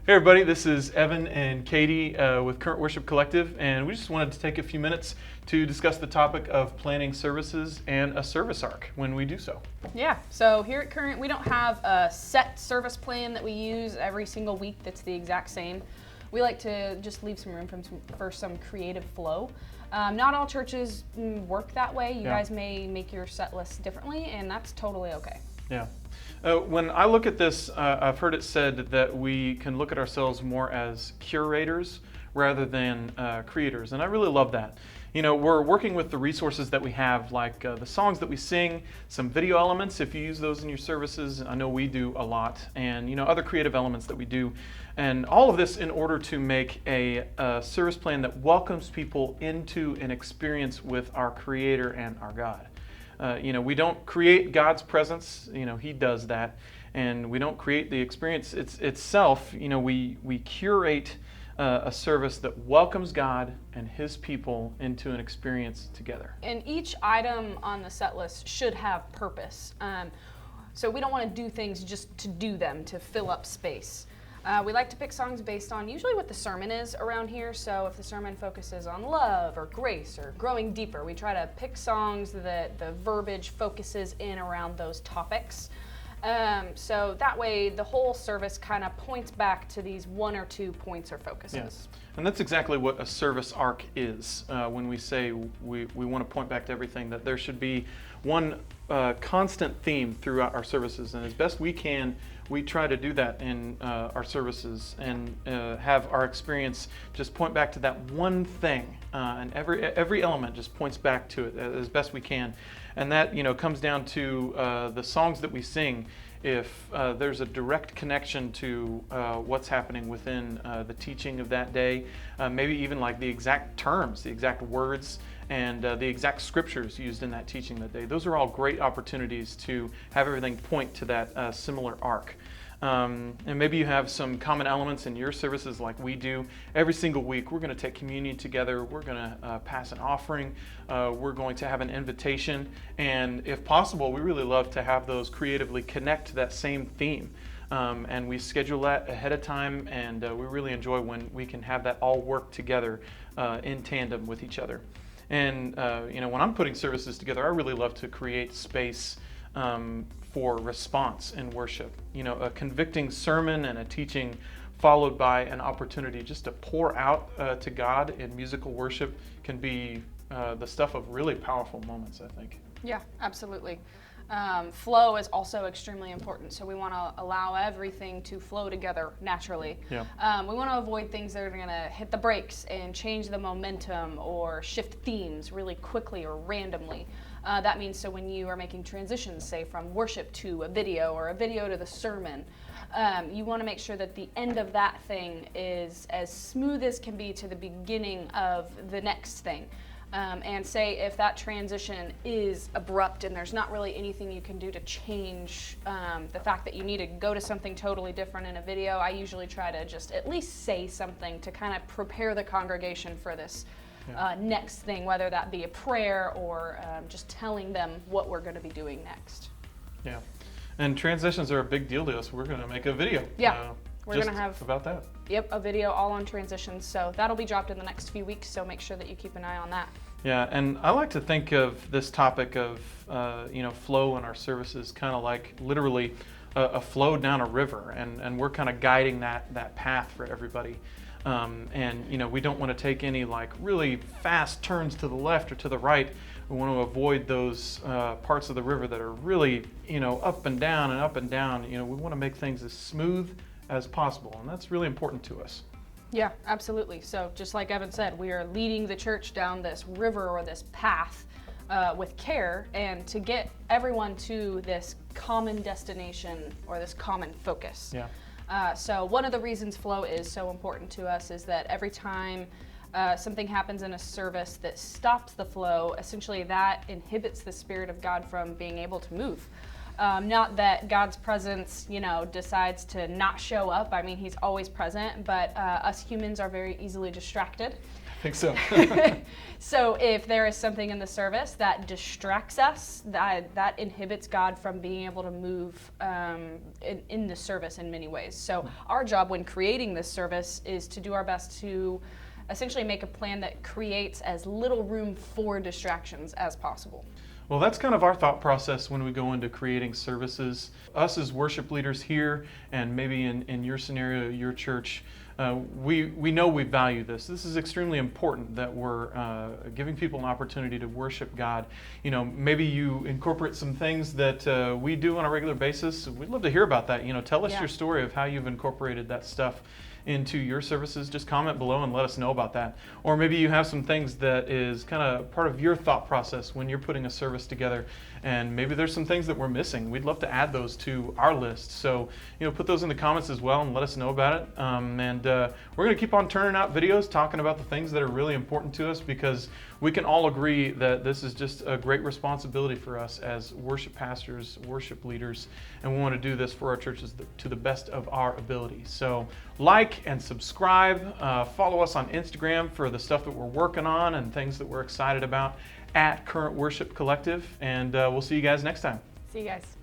Hey everybody, this is Evan and Katie with Current Worship Collective, and we just wanted to take a few minutes to discuss the topic of planning services and a service arc when we do so. Yeah, so here at Current, we don't have a set service plan that we use every single week that's the exact same. We like to just leave some room for some creative flow. Not all churches work that way. You guys may make your set list differently, and that's totally okay. Yeah. When I look at this, I've heard it said that we can look at ourselves more as curators rather than creators, and I really love that. You know, we're working with the resources that we have, like the songs that we sing, some video elements, if you use those in your services. I know we do a lot, and you know, other creative elements that we do. And all of this in order to make a service plan that welcomes people into an experience with our Creator and our God. You know, we don't create God's presence, you know, He does that, and we don't create the experience itself. You know, we curate a service that welcomes God and His people into an experience together. And each item on the set list should have purpose. So we don't want to do things just to do them, to fill up space. We like to pick songs based on usually what the sermon is around here. So if the sermon focuses on love or grace or growing deeper, we try to pick songs that the verbiage focuses in around those topics. So that way the whole service kind of points back to these one or 2 points or focuses. Yes. And that's exactly what a service arc is. When we say we want to point back to everything, that there should be one constant theme throughout our services. And as best we can, we try to do that in our services and have our experience just point back to that one thing. And every element just points back to it as best we can. And that, you know, comes down to the songs that we sing. If there's a direct connection to what's happening within the teaching of that day, maybe even like the exact terms, the exact words, and the exact scriptures used in that teaching that day. Those are all great opportunities to have everything point to that similar arc. And maybe you have some common elements in your services like we do. Every single week we're going to take communion together, we're going to pass an offering, we're going to have an invitation, and if possible we really love to have those creatively connect to that same theme. And we schedule that ahead of time, and we really enjoy when we can have that all work together in tandem with each other. And you know, when I'm putting services together, I really love to create space for response in worship. You know, a convicting sermon and a teaching followed by an opportunity just to pour out to God in musical worship can be the stuff of really powerful moments, I think. Yeah, absolutely. Flow is also extremely important, so we want to allow everything to flow together naturally. Yeah. We want to avoid things that are going to hit the brakes and change the momentum or shift themes really quickly or randomly. That means so when you are making transitions, say from worship to a video or a video to the sermon, you want to make sure that the end of that thing is as smooth as can be to the beginning of the next thing. And say if that transition is abrupt and there's not really anything you can do to change the fact that you need to go to something totally different in a video, I usually try to just at least say something to kind of prepare the congregation for this next thing, whether that be a prayer or just telling them what we're going to be doing next. Yeah. And transitions are a big deal to us. We're going to make a video. Yeah. We're going to have about that. Yep, a video all on transitions. So that'll be dropped in the next few weeks. So make sure that you keep an eye on that. Yeah, and I like to think of this topic of you know, flow in our services kind of like literally a flow down a river, and we're kind of guiding that path for everybody. And you know, we don't want to take any like really fast turns to the left or to the right. We want to avoid those parts of the river that are really, you know, up and down and up and down. You know, we want to make things as smooth as possible, and that's really important to us. Yeah, absolutely. So just like Evan said, we are leading the church down this river or this path with care, and to get everyone to this common destination or this common focus. Yeah. So one of the reasons flow is so important to us is that every time something happens in a service that stops the flow, essentially that inhibits the Spirit of God from being able to move. Not that God's presence, you know, decides to not show up. I mean, He's always present, but us humans are very easily distracted. think so. So if there is something in the service that distracts us, that inhibits God from being able to move in the service in many ways. So our job when creating this service is to do our best to essentially make a plan that creates as little room for distractions as possible. Well, that's kind of our thought process when we go into creating services. Us as worship leaders here, and maybe in your scenario, your church, we know we value this. This is extremely important that we're giving people an opportunity to worship God. You know, maybe you incorporate some things that we do on a regular basis. We'd love to hear about that. You know, tell us your story of how you've incorporated that stuff into your services. Just comment below and let us know about that. Or maybe you have some things that is kind of part of your thought process when you're putting a service together, and maybe there's some things that we're missing. We'd love to add those to our list. So, you know, put those in the comments as well and let us know about it. We're going to keep on turning out videos talking about the things that are really important to us, because we can all agree that this is just a great responsibility for us as worship pastors, worship leaders, and we want to do this for our churches to the best of our ability. So like and subscribe, follow us on Instagram for the stuff that we're working on and things that we're excited about at Current Worship Collective, and we'll see you guys next time. See you guys.